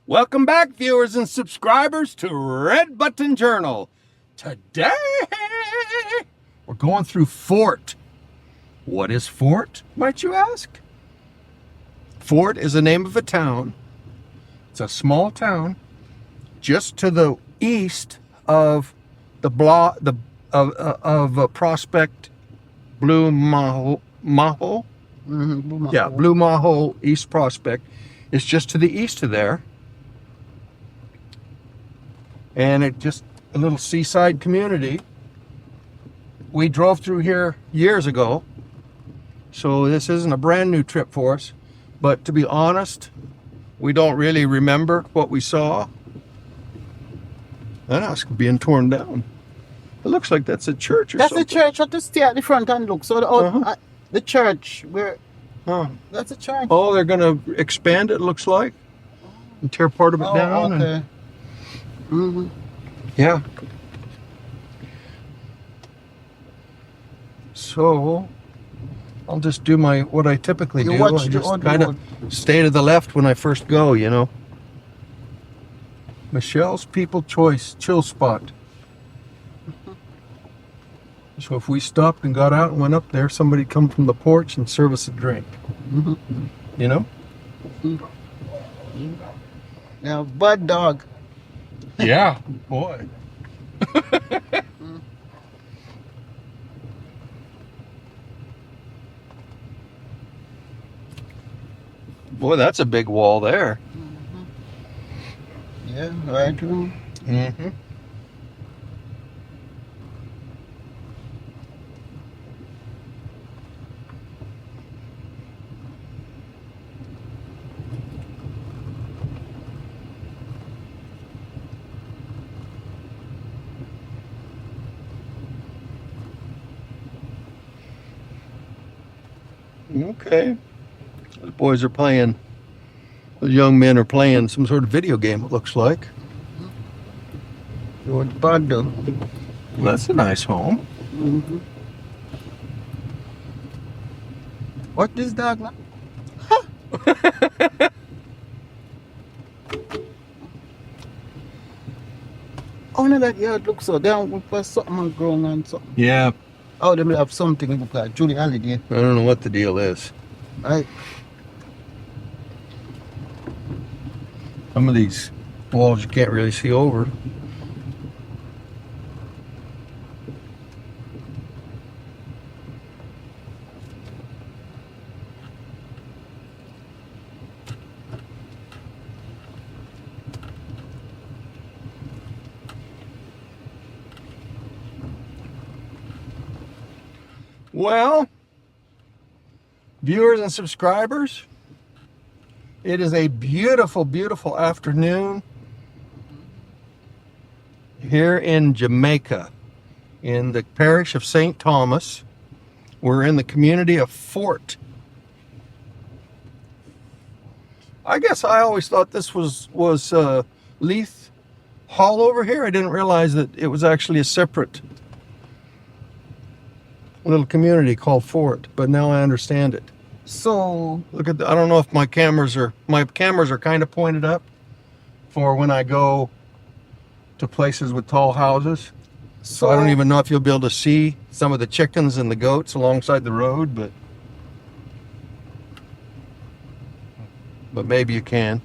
Welcome back, viewers and subscribers, to Red Button Journal. Today, we're going through Fort. What is Fort, might you ask? Fort is the name of a town. It's a small town just to the east of the Prospect Blue Maho. Yeah, Blue Maho East Prospect. It's just to the east of there. And it just a little seaside community. We drove through here years ago, so this isn't a brand new trip for us. But to be honest, we don't really remember what we saw. That house being torn down. It looks like that's a church or something. That's a church. Have to stay at the front and look. So the church where that's a church. Oh, they're gonna expand it. Looks like and tear part of it down. Okay. And, yeah. So I'll just do what I typically do. I just kind of stay to the left when I first go, you know. Michelle's People Choice Chill Spot. So if we stopped and got out and went up there, somebody'd come from the porch and serve us a drink. You know? Yeah, bad dog. Yeah, boy. Boy, that's a big wall there. Yeah, right. Mm-hmm. Okay. The boys are playing, the young men are playing some sort of video game, it looks like. You're bad dog. Well, that's a nice home. Mm-hmm. What this dog like? Oh, no, that yard looks so down with something growing on something. Yeah. Oh, they will have something look like Julie Holiday. I don't know what the deal is. Right. Some of these walls you can't really see over. Well, viewers and subscribers, it is a beautiful, beautiful afternoon here in Jamaica, in the parish of St. Thomas. We're in the community of Fort. I guess I always thought this was Leith Hall over here. I didn't realize that it was actually a separate little community called Fort, but now I understand it. So Look at I don't know if my cameras are kind of pointed up for when I go to places with tall houses. So I don't even know if you'll be able to see some of the chickens and the goats alongside the road, but maybe you can.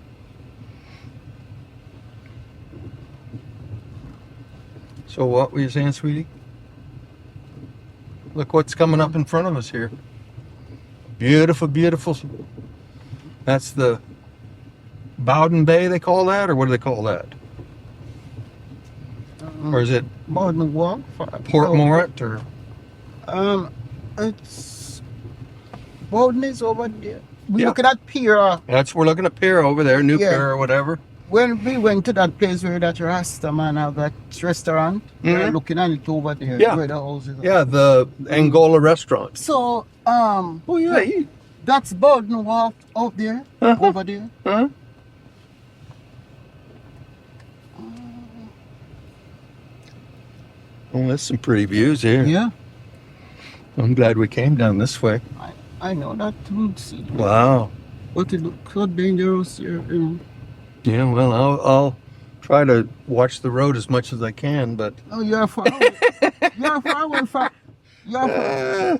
So what were you saying, sweetie? Look what's coming up in front of us here. Beautiful, beautiful. That's the Bowden Bay, they call that? Or what do they call that? Or is it Bowden Walk? Port Moret? Or it's Bowden is over there. We're looking at pier. We're looking at pier over there, New Pier or whatever. When we went to that place where that Rasta man have that restaurant, we're looking at it over there. Yeah. Where the house is. Yeah, the Angola restaurant. So, Oh yeah. that's Bowden Walk out there, over there. Huh? Oh, that's some pretty views here. Yeah. I'm glad we came down this way. I know that too. See. Wow. But it looks so dangerous here. Yeah, well, I'll try to watch the road as much as I can, but Oh, you're far away. You're far away from.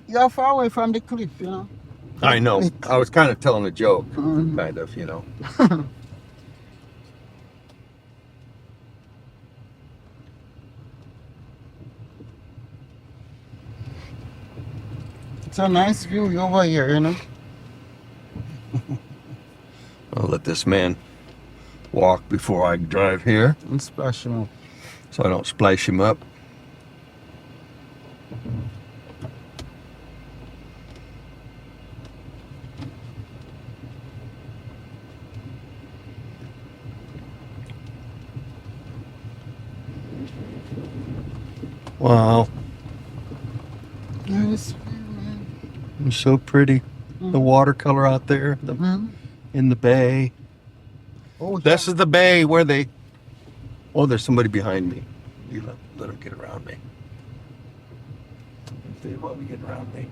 You're far away from the cliff, you know. I know. I was kind of telling a joke, Mhm. kind of, you know. It's a nice view over here, you know. I'll let this man walk before I drive here, And splash him up. so I don't splash him up. Wow, Nice view, man. it's so pretty. The watercolor out there in the bay. Oh, This is the bay where they... Oh, there's somebody behind me. You let him get around me. They want me to get around me.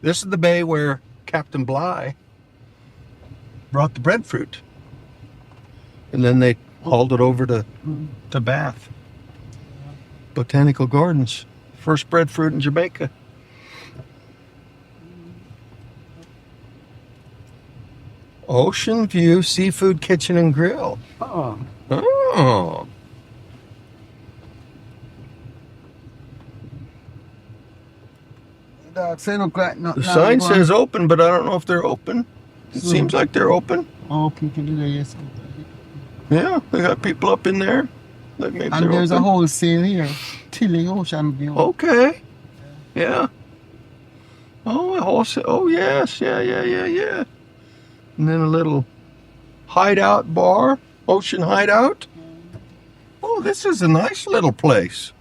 This is the bay where Captain Bligh brought the breadfruit. And then they hauled it over to Bath. Botanical Gardens. First breadfruit in Jamaica. Ocean View Seafood Kitchen and Grill. Oh, Oh. dog, say look like not. The sign says open, but I don't know if they're open. It seems like they're open. Oh, people do that, yes. Yeah, they got people up in there. Like maybe And they're there's a open. wholesale here. Tilly Ocean View. Okay. Yeah. Oh, a wholesale. Oh, yes. Yeah. And then a little hideout bar. Ocean hideout. Oh, this is a nice little place.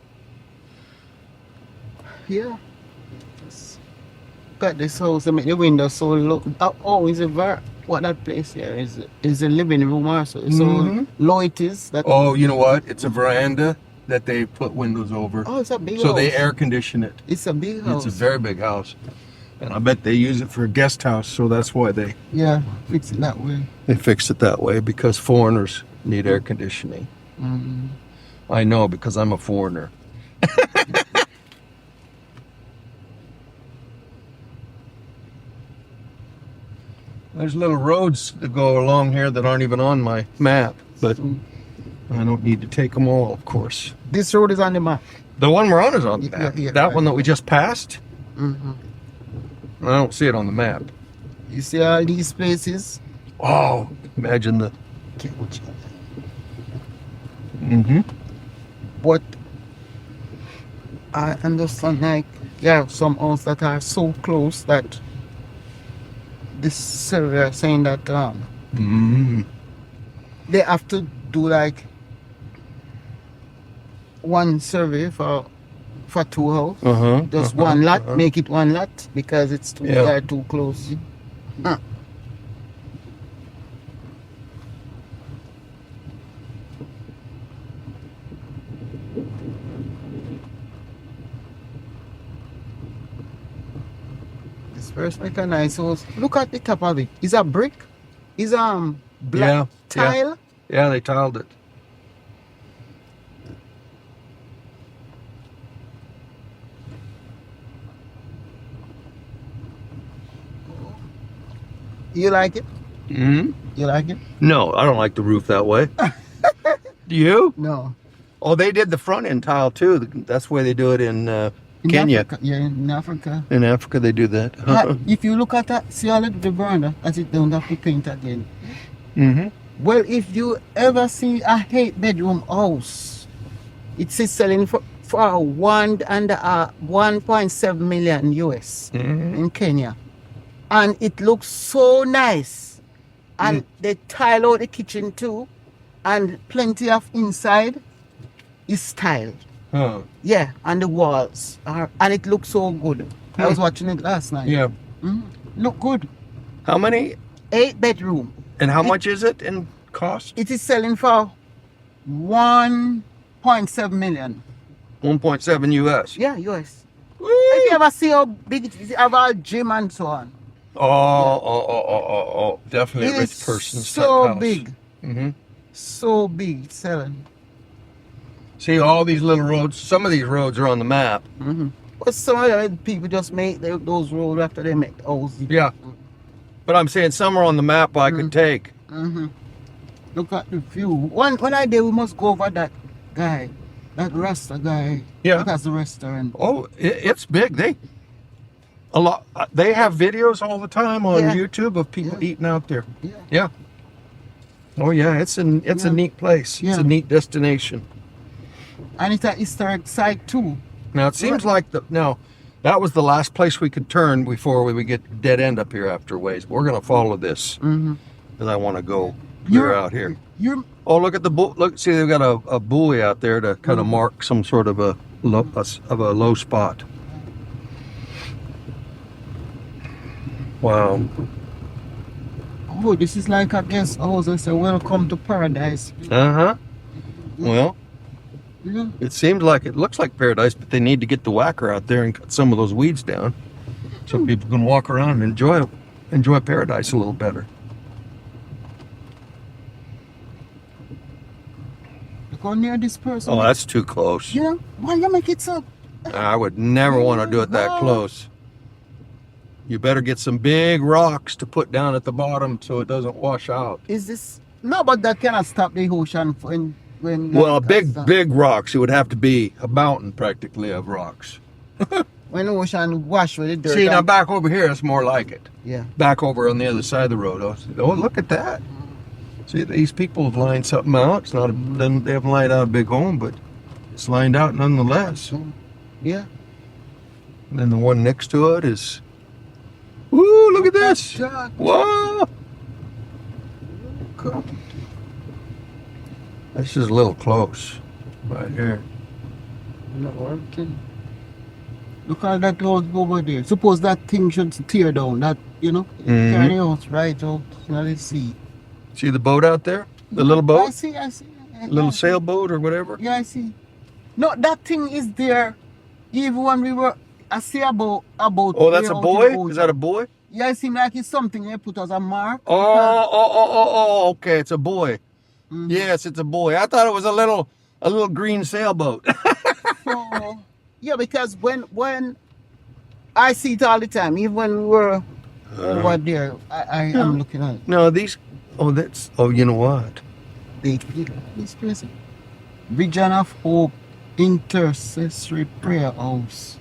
Yeah. Got this house, I make the window so low. Oh, is it what that place here is a living room also. So Mhm. low it is. That, Oh, you know what? It's a veranda that they put windows over. oh, it's a big So house. they air condition it. It's a big house. It's a very big house. And I bet they use it for a guest house, so that's why they fix it that way. fixed it that way, because foreigners need air conditioning. Mm. I know, because I'm a foreigner. There's little roads that go along here that aren't even on my map, but I don't need to take them all, of course. This road is on the map. The one we're on is on the map. Yeah, That one that we just passed, Mm-hmm. I don't see it on the map. You see all these places? Oh, imagine the... Mm-hmm. But I understand, like, there are some houses that are so close that this surveyor saying that Mm-hmm. they have to do like one survey for two houses. Uh-huh. Just one lot, make it one lot because it's too, Yeah. they're too close. Huh. This first like a nice house. Look at the top of it. It's a brick. It's black Yeah, tile. Yeah, they tiled it. You like it? Mm-hmm. You like it? No, I don't like the roof that way. Do you? No. Oh, they did the front end tile too. That's where they do it in In Kenya. Africa, yeah, in Africa. In Africa, they do that. If you look at that, see all of the veranda, as it don't have to paint again. Mm-hmm. Well, if you ever see a 8-bedroom house, it's selling for 1.7 million US Mm-hmm. in Kenya, and it looks so nice. And they tile out the kitchen too, and plenty of inside is tiled. Huh. Yeah, and the walls are, and it looks so good. I was watching it last night. Yeah. Look good. How many? 8-bedroom. And how much is it in cost? It is selling for 1.7 million. 1.7 US. Yeah, US. Woo! If you ever see how big it is, you have a gym and so on. Oh. Definitely It a is rich person's so type house. big. Mm-hmm. So big, selling. See all these little roads. Some of these roads are on the map. Mm-hmm. But some of the people just make those roads after they make the houses. Yeah. But I'm saying some are on the map I could take. Mm-hmm. Look at the view. When I did, we must go over that guy, that Rasta guy. Yeah. That's the restaurant. Oh, it's big. They have videos all the time on Yeah. YouTube of people eating out there. Yeah. Yeah. Oh yeah, it's a neat place. It's Yeah. a neat destination. And it's a historic site too. Now it seems like that was the last place we could turn before we would get dead end up here after ways. We're gonna follow this Mm-hmm. because I want to go clear out here. You're Oh, look at the look! See, they've got a buoy out there to kind of mark some sort of a low spot. Wow. oh, this is like a guest house. I say, welcome to paradise. Uh-huh. Well, Yeah. it looks like paradise, but they need to get the whacker out there and cut some of those weeds down so people can walk around and enjoy paradise a little better. Go near this person. Oh, that's too close. Yeah. Why you make it so? I would never want to do it that close. You better get some big rocks to put down at the bottom so it doesn't wash out. Is this no? But that cannot stop the ocean when. Well, big rocks. It would have to be a mountain practically of rocks. When the ocean wash with the dirt. See, now back over here, it's more like it. Yeah. Back over on the other side of the road. Oh, look at that. See, these people have lined something out. It's not they haven't lined out a big home, but it's lined out nonetheless. Yeah. And then the one next to it is, woo, look at this. God. Whoa. This is a little close right here. Not working. Look at that house over there. Suppose that thing should tear down. That tear the house right out in the sea. See the boat out there? The little boat? I see. Little sailboat or whatever? Yeah, I see. No, that thing is there. Even when we were, I see about. Oh, that's a boy? Is that a boy? Yeah, it seems like it's something they put as a mark. Oh, okay, it's a boy. Mhm. Yes, it's a boy. I thought it was a little green sailboat. So, yeah, because when I see it all the time, even when we were over there, I'm looking at it. No, you know what? This place, Vision of Hope Intercessory Prayer House.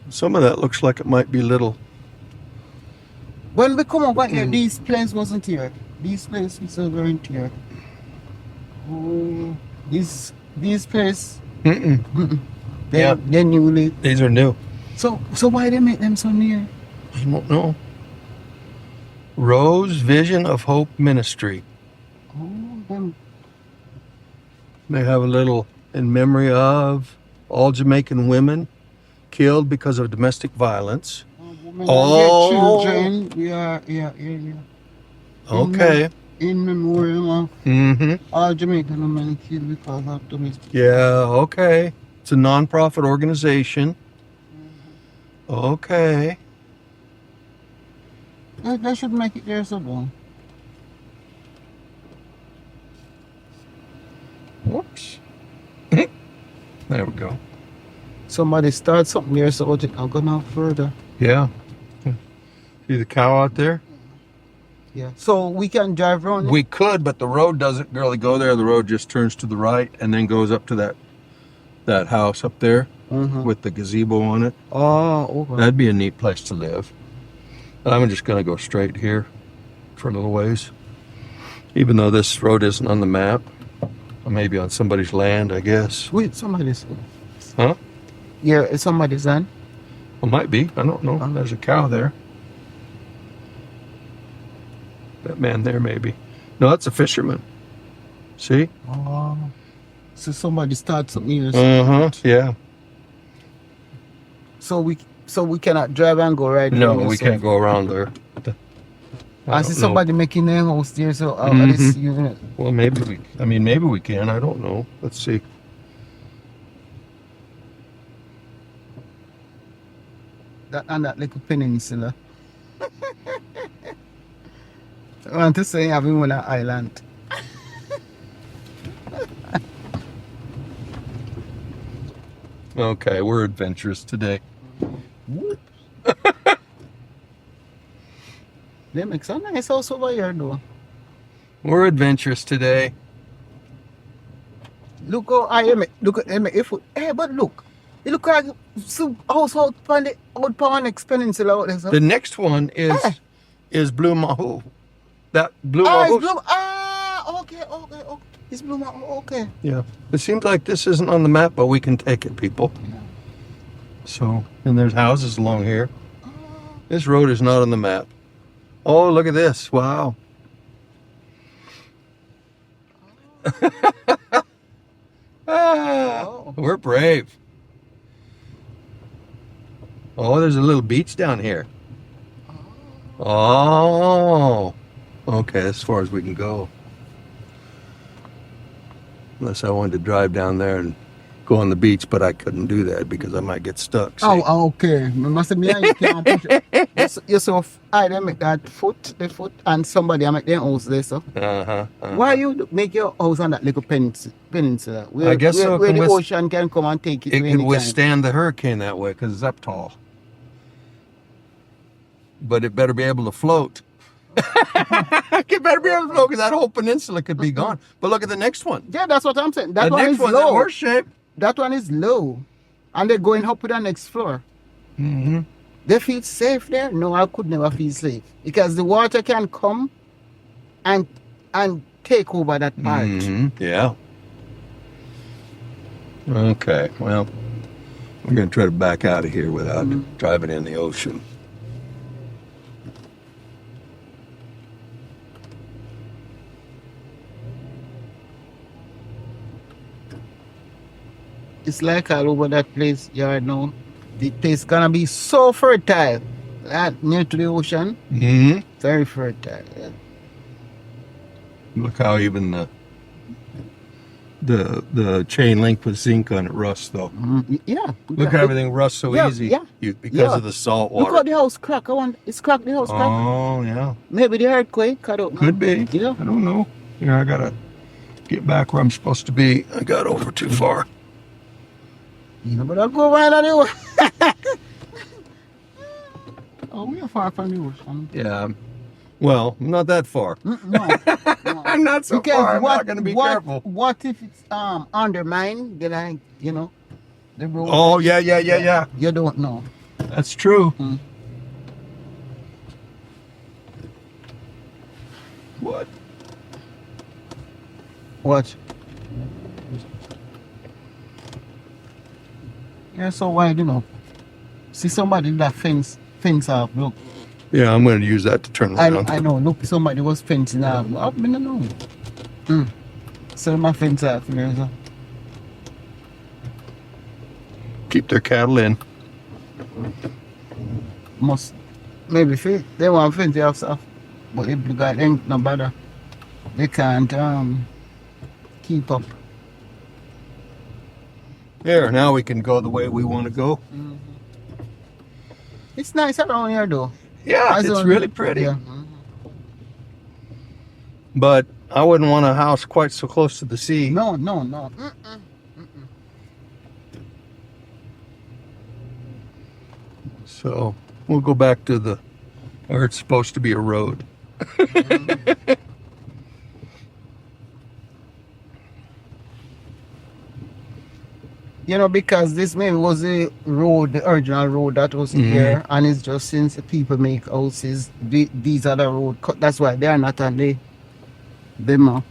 Some of that looks like it might be little. When we come over here, these places wasn't here. These places weren't here. Oh, these places. They're newly. These are new. So why they make them so near? I don't know. Rose Vision of Hope Ministry. Oh, them. They have a little in memory of all Jamaican women killed because of domestic violence. Women and their children. Yeah. Okay. In memoriam of all Jamaican women killed because of domestic. Yeah, okay. It's a non-profit organization. Okay. They should make it there so long. Whoops. There we go. Somebody start something there, so I'll go now further. Yeah. See the cow out there? Yeah. So we can drive around. We could, but the road doesn't really go there. The road just turns to the right and then goes up to that house up there with the gazebo on it. Oh, okay. That'd be a neat place to live. I'm just going to go straight here for a little ways. Even though this road isn't on the map. Or maybe on somebody's land, I guess. Wait, somebody's. Huh? Yeah, it's somebody's land. Well, might be. I don't know. There's a cow there. That man there, maybe. No, that's a fisherman. See? Oh. So somebody started something here. Yeah. So we cannot drive and go right. No, we can't go around there. I see somebody making their house there, so I'll just using it. Well, maybe we can. I don't know. Let's see. that little peninsula. I want to say having one island. Okay, we're adventurous today. They make some nice house over here though. We're adventurous today. Look how I am. Look at him. If hey, but look, you look like some house out on the next peninsula out there. So. The next one is Blue Mahu. That Blue Mahu. It's Blue. Okay. It's Blue Mahu. Okay. Yeah. It seems like this isn't on the map, but we can take it, people. So, and there's houses along here. This road is not on the map. Oh, look at this. Wow. We're brave. Oh, there's a little beach down here. Oh. Okay, as far as we can go. Unless I wanted to drive down there and go on the beach, but I couldn't do that because I might get stuck. See? Oh, okay. Must be you can't push it. You saw I make that the foot, and somebody I make their house there, so. Why you make your house on that little peninsula? Where, I guess so. Where the ocean can come and take it. It could withstand the hurricane that way because it's up tall. But it better be able to float. It better be able to float because that whole peninsula could be gone. But look at the next one. Yeah, that's what I'm saying. That the one next is one's low. in worse shape. That one is low. And they're going up to the next floor. Mm-hmm. They feel safe there? No, I could never feel safe. Because the water can come and take over that part. Mm-hmm. Yeah. Okay, well, we're going to try to back out of here without driving in the ocean. It's like all over that place you know. The place gonna be so fertile. That near to the ocean. Mm-hmm. Very fertile. Yeah. Look how even the chain link with zinc on it rusts though. Yeah. Look how everything rusts so easy. Yeah. Because of the salt water. Look how the house crack. It's cracked. The house crack. Oh yeah. Maybe the earthquake. I don't know. Could be. Yeah. I don't know. Here I gotta get back where I'm supposed to be. I got over too far. Yeah, but I'll go right on the ocean. Oh, we are far from the ocean. Yeah. Well, not that far. No. I'm not so Because far. I'm not going to be careful. What if it's undermined? Then the road. Oh yeah. You don't know. That's true. What? What? Yeah, so wide, See somebody that fence off, look. Yeah, I'm going to use that to turn around. I know, look, somebody was fencing off. I don't know. So my fence off here, so. Keep their cattle in. Must, maybe they want fence off stuff. But if the guy ain't no bother, they can't keep up. Here, now we can go the way we want to go. It's nice around here though. Yeah, it's really pretty. Yeah. But I wouldn't want a house quite so close to the sea. No. So we'll go back to where it's supposed to be a road. Because this maybe was the original road that was here, and it's just since the people make houses, these are the road cut. That's why they are not on the map.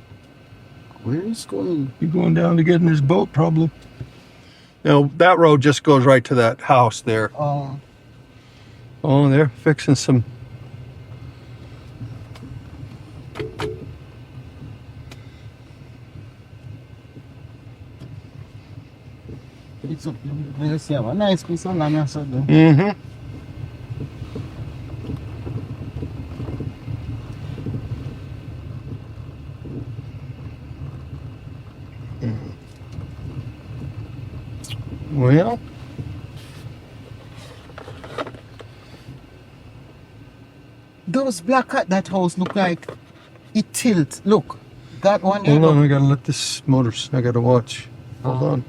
Where is going? You're going down to get in this boat, probably. Now that road just goes right to that house there. Oh, they're fixing some. it's a nice piece of land. Mm-hmm. Well, Those black at that house look like it tilts. Look, that one there. Hold on, look. I gotta let this motor. I gotta watch. Hold on.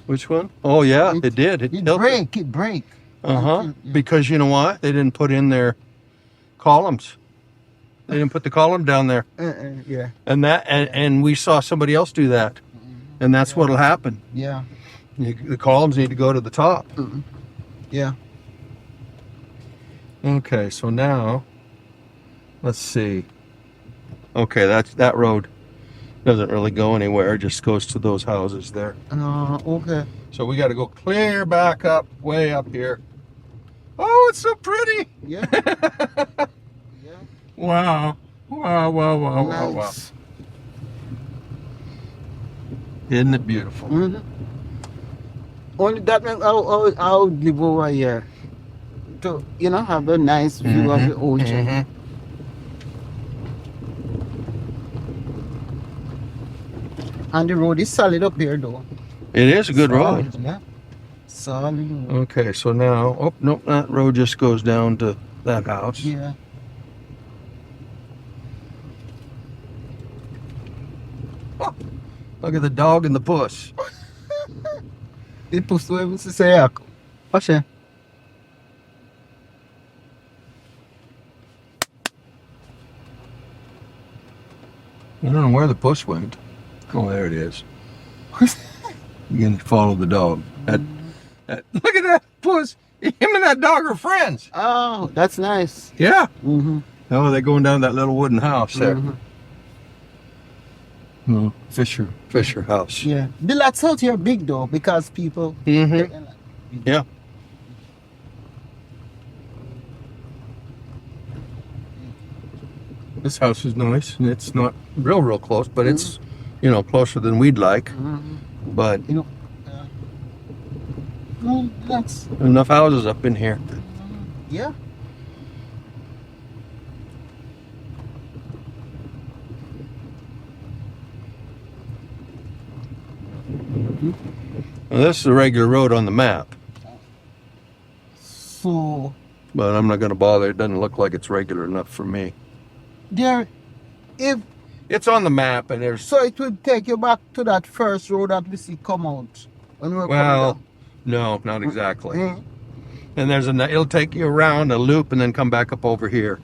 Which one? Oh yeah, it did. It tilted. break. It break. Uh-huh. Because you know what? They didn't put in their columns. They didn't put the column down there. Yeah. And we saw somebody else do that. And that's what'll happen. Yeah. The columns need to go to the top. Yeah. Okay, so now let's see. Okay, that road doesn't really go anywhere, it just goes to those houses there. Okay. So we got to go clear back up, way up here. Oh, it's so pretty. Yeah. Wow. Wow. Nice. Isn't it beautiful? Only that I would live over here to, have a nice view of the ocean. And the road is solid up here, though. It is a good road. Yeah. Solid road. Okay, so now, oh, nope, that road just goes down to that house. Yeah. Oh, look at the dog and the puss. They push to você say, what's that? I don't know where the puss went. Oh, there it is. You can follow the dog. Look at that puss. Him and that dog are friends. Oh, that's nice. Yeah. Mm-hmm. Oh, they're going down that little wooden house there. Fisher house. Yeah. The lots out here big, though, because people... Yeah. This house is nice, and it's not real close, but it's, closer than we'd like. But well, that's... enough houses up in here. Yeah. Well, this is a regular road on the map, So, but I'm not going to bother. It doesn't look like it's regular enough for me. it's on the map, and there's... So it would take you back to that first road that we see come out. When we're Well, no, not exactly. Mm. And it'll take you around a loop and then come back up over here.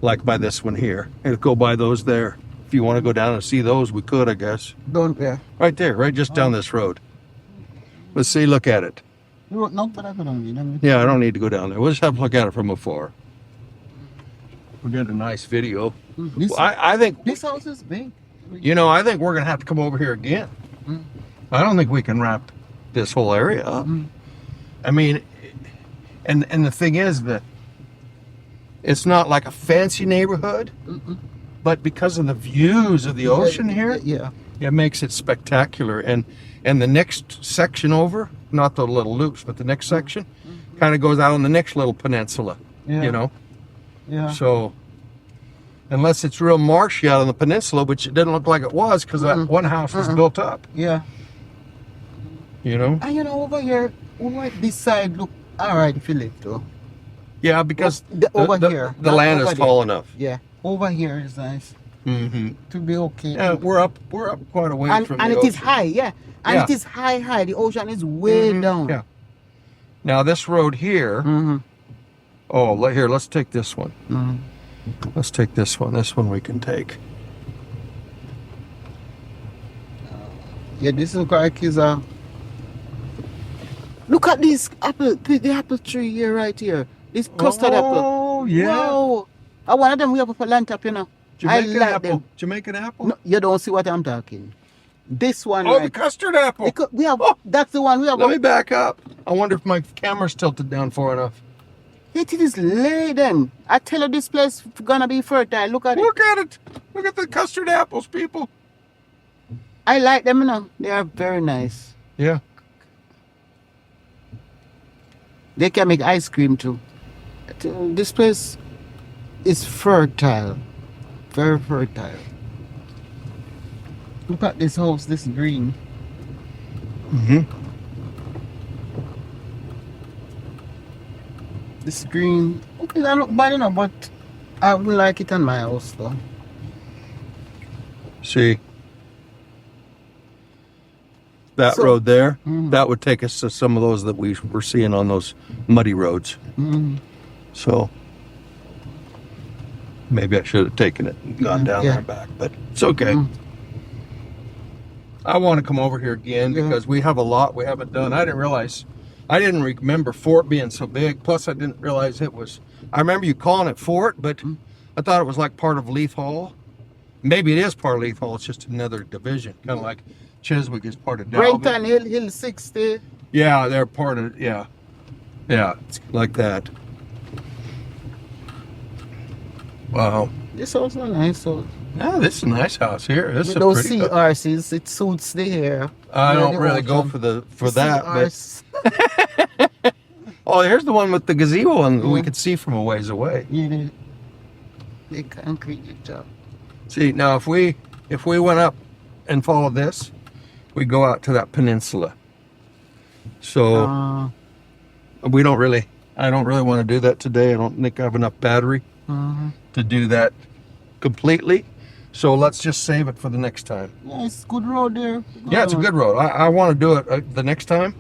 Like by this one here. It'll go by those there. If you want to go down and see those, we could, I guess. Right there, right just down this road. Let's see, look at it. No, but I don't need. Yeah, I don't need to go down there. We'll just have to look at it from afar. We'll get a nice video. I think this house is big. I think we're gonna have to come over here again. I don't think we can wrap this whole area up. I mean, and the thing is that it's not like a fancy neighborhood, but because of the views of the ocean here, it makes it spectacular. And the next section over, not the little loops, but the next section, kind of goes out on the next little peninsula. Yeah. So, unless it's real marshy out on the peninsula, which it didn't look like it was, because that one house was built up. Yeah. And over here, over this side look alright, Philip, though. Yeah, because here, the land is tall enough. Yeah, over here is nice. To be okay. Yeah, we're up quite a ways from the ocean. And it is high, yeah. And it is high. The ocean is way down. Yeah. Now this road here. Oh, here, let's take this one. Let's take this one. This one we can take. Yeah, this is like look at this apple, the apple tree here, right here. This custard apple. Oh, yeah. Wow. One of them we have for lunch up, Jamaican I like apple. them. Jamaican apple? No, you don't see what I'm talking. This one. Oh, the custard apple. We have. That's the one we have. Let me back up. I wonder if my camera's tilted down far enough. It is laden. I tell you, this place gonna be fertile. Look at it. Look at it. Look at the custard apples, people. I like them, They are very nice. Yeah. They can make ice cream too. This place is fertile. Very fertile. Look at this house, this green. The screen, okay, that look bad enough, but I wouldn't like it on my house though. See that So- road there? Mhm. That would take us to some of those that we were seeing on those muddy roads. Mm. So maybe I should have taken it and gone down Yeah. there and back, but it's okay. Mm. I want to come over here again Yeah. because we have a lot we haven't done. I didn't remember Fort being so big. Plus, I didn't realize it was. I remember you calling it Fort, but I thought it was like part of Leith Hall. Maybe it is part of Leith Hall. It's just another division, kind of like Chiswick is part of Dalby. Brenton Hill 60. Yeah, they're part of. Yeah, it's like that. Wow. This house is nice. So Yeah, this is a nice house here. This is with a those pretty. CRCs, it suits the hair. I Yeah, don't the really go ocean. for that, CRs. but oh, here's the one with the gazebo, and we Yeah. could see from a ways away. Yeah, the concrete job. See, now if we went up and followed this, we go out to that peninsula. So we don't really. I don't really want to do that today. I don't think I have enough battery to do that completely. So let's just save it for the next time. Yeah, it's good road there. Yeah, it's a good road. I want to do it the next time.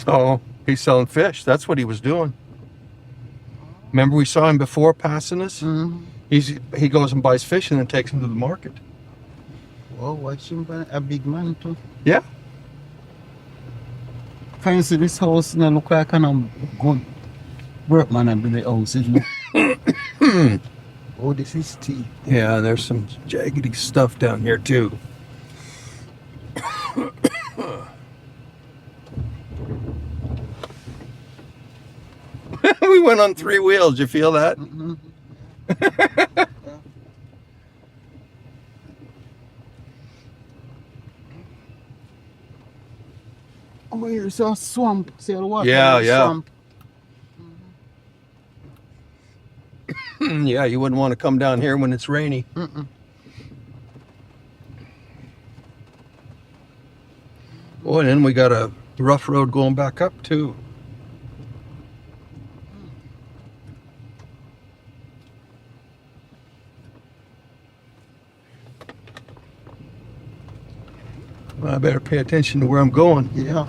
Oh, he's selling fish. That's what he was doing. Remember we saw him before passing us? He goes and buys fish and then takes them to the market. Oh, watch him, a big man too. Yeah. Fancy this house now look like a good workman and the house, isn't it? Oh, this is tea. Yeah, there's some jaggedy stuff down here too. We went on 3 wheels. You feel that? Oh, here's a swamp. See the water? Yeah, the yeah. Swamp. Yeah, you wouldn't want to come down here when it's rainy. Oh, and then we got a rough road going back up too. Well, I better pay attention to where I'm going. Yeah.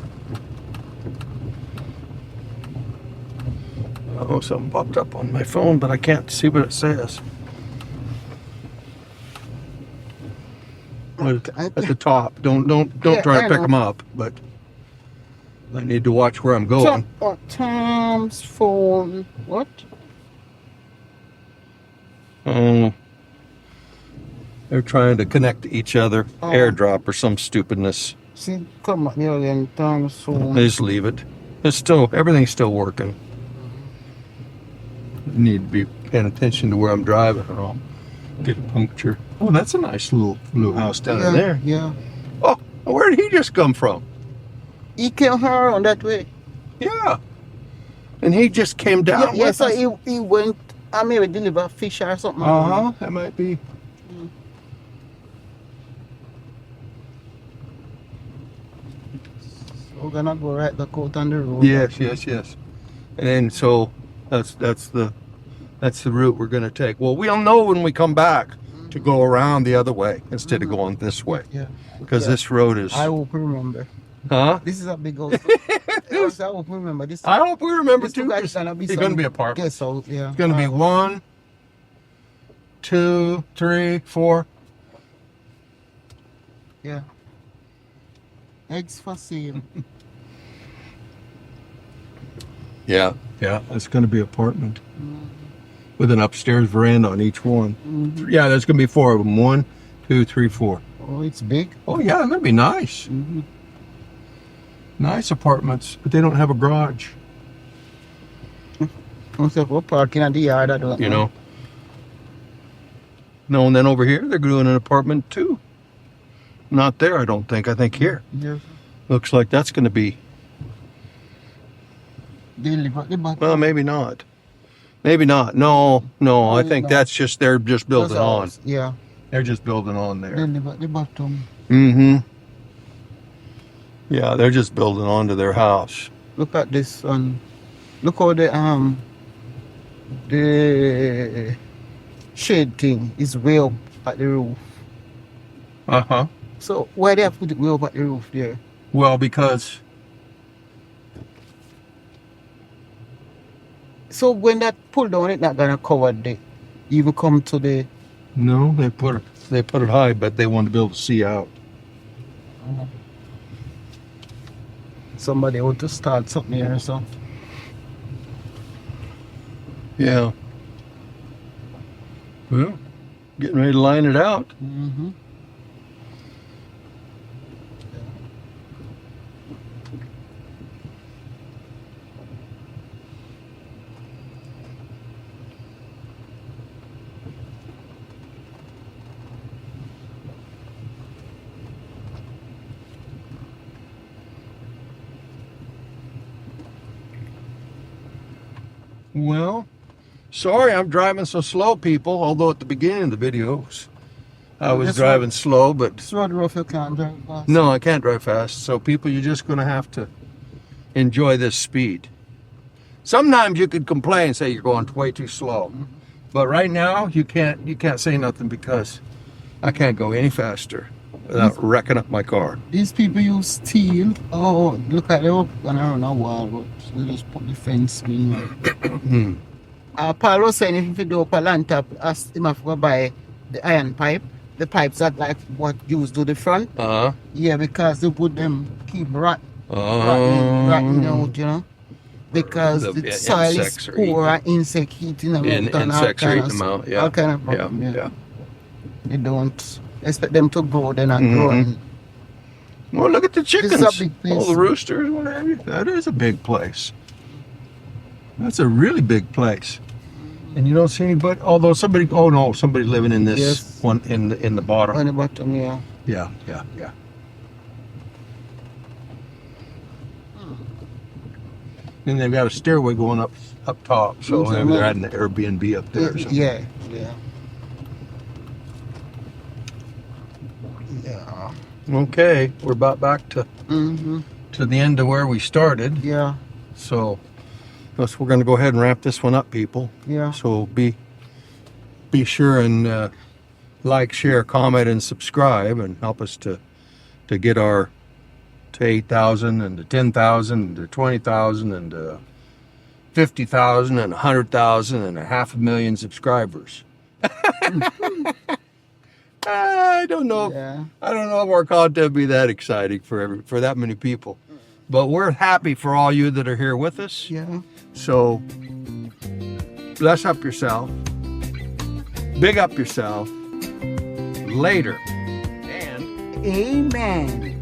Oh, something popped up on my phone, but I can't see what it says. At the top. Don't Yeah, try I to pick know. them up, but I need to watch where I'm going. Tom's phone. What? Oh, they're trying to connect to each other. Oh. AirDrop or some stupidness. See, come on, here then. Tom's phone. Just leave it. Everything's still working. Need to be paying attention to where I'm driving, or I'll get a puncture. Oh, that's a nice little house down Yeah, there. Yeah. Oh, where did he just come from? He came around that way. Yeah, and he just came down. Yeah, with so us. he went, I maybe deliver fish or something. That might be. We're gonna go right back out on the road. Yes. And then so that's the route we're gonna take. Well, we'll know when we come back to go around the other way instead of going this way, Yeah. because Yeah. this road is. I hope you remember. Huh? This is a big house. I hope you remember this. I hope we remember this too. look like It's gonna be gonna be apartments. Guest house, yeah. It's gonna be 1, 2, 3, 4. Yeah. Eggs for sale. Yeah. It's gonna be apartment with an upstairs veranda on each one. Yeah, there's gonna be 4 of them. 1, 2, 3, 4. Oh, it's big. Oh yeah, they're gonna be nice. Nice apartments, but they don't have a garage. I'm saying we're parking at the yard. I don't You know. No, and then over here they're doing an apartment too. Not there, I don't think. I think here. Yes. Looks like that's going to be. They live at the bottom. Well, maybe not. Maybe not. No, I Maybe think not. that's just they're just building That's on. ours. Yeah. They're just building on They there. live at the bottom. Mm-hmm. Yeah, they're just building onto their house. Look at this one. Look how the shade thing is way up at the roof. Uh-huh. So why they have put it way up at the roof there? Well, because So when that pull down, it's not gonna cover the even come to the. no, they put it high, but they want to be able to see out. Somebody ought to start something here, so. Yeah. Well, getting ready to line it out. Mm-hmm. Well, sorry I'm driving so slow, people. Although at the beginning of the videos, I was That's driving slow, but This road rough, you can't drive fast. no, I can't drive fast. So people, you're just going to have to enjoy this speed. Sometimes you could complain, say you're going way too slow, but right now you can't say nothing because I can't go any faster without wrecking up my car. These people use steel. Oh, look at them. And I don't know why, but they just put the fence in. Paul was saying if you do up a land top, ask him if we buy the iron pipe. The pipes that like what used to the front. Uh-huh. Yeah, because they put them keep rotting out, you know. Because the soil is insects are poor and insect eating them And out and all insects are kind eating of them out. Yeah. all kind of Yeah. problem, Yeah. They don't expect them to grow, they're not Mhm. growing. Well, look at the chickens. This is a big place. All the roosters, what have you. That is a big place. That's a really big place. And you don't see anybody, although somebody living in this Yes. one in the bottom. On the bottom, yeah. Yeah. And they've got a stairway going up top, so Mhm. maybe they're adding an Airbnb up there or something. Yeah. Yeah. Okay, we're about back to Mm-hmm. the end of where we started. Yeah. So we're going to go ahead and wrap this one up, people. Yeah. So be sure and like, share, comment, and subscribe, and help us to get our to 8,000 and to 10,000 and to 20,000 and to 50,000 and 100,000 and 500,000 subscribers. I don't know. Yeah. I don't know if our content will be that exciting for that many people, but we're happy for all you that are here with us. Yeah. So bless up yourself, big up yourself, later, and Amen.